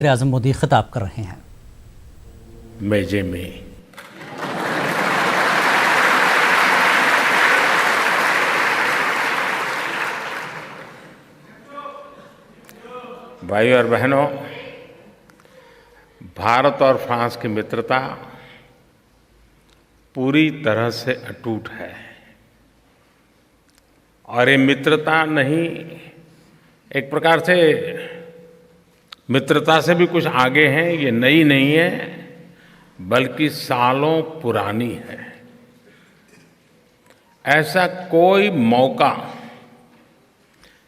आज़म मोदी खिताब कर रहे हैं। मेजे में भाइयों और बहनों, भारत और फ्रांस की मित्रता पूरी तरह से अटूट है और ये मित्रता नहीं, एक प्रकार से मित्रता से भी कुछ आगे है। ये नई नहीं है बल्कि सालों पुरानी है। ऐसा कोई मौका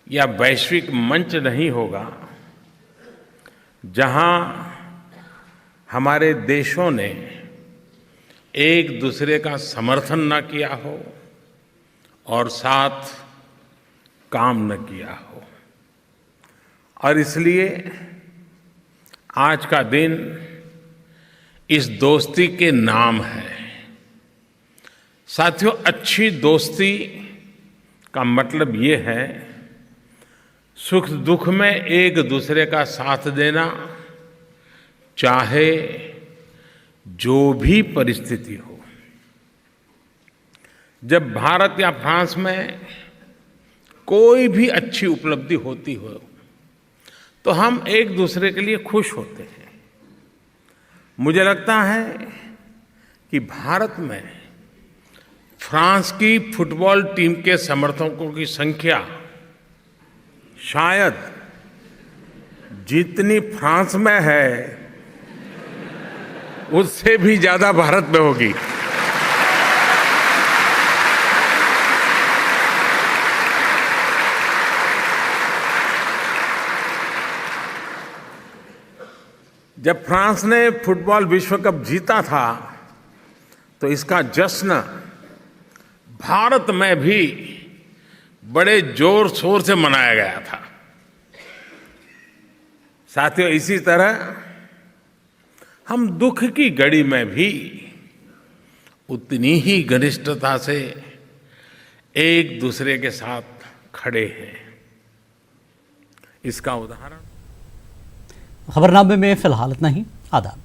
या वैश्विक मंच नहीं होगा जहां हमारे देशों ने एक दूसरे का समर्थन न किया हो और साथ काम न किया हो। और इसलिए आज का दिन इस दोस्ती के नाम है। साथियों, अच्छी दोस्ती का मतलब ये है सुख दुख में एक दूसरे का साथ देना, चाहे जो भी परिस्थिति हो। जब भारत या फ्रांस में कोई भी अच्छी उपलब्धि होती हो तो हम एक दूसरे के लिए खुश होते हैं। मुझे लगता है कि भारत में फ्रांस की फुटबॉल टीम के समर्थकों की संख्या शायद जितनी फ्रांस में है उससे भी ज्यादा भारत में होगी। जब फ्रांस ने फुटबॉल विश्व कप जीता था तो इसका जश्न भारत में भी बड़े जोर शोर से मनाया गया था। साथियों, इसी तरह हम दुख की घड़ी में भी उतनी ही घनिष्ठता से एक दूसरे के साथ खड़े हैं। इसका उदाहरण खबरनामे में फिलहाल इतना ही। आदाब।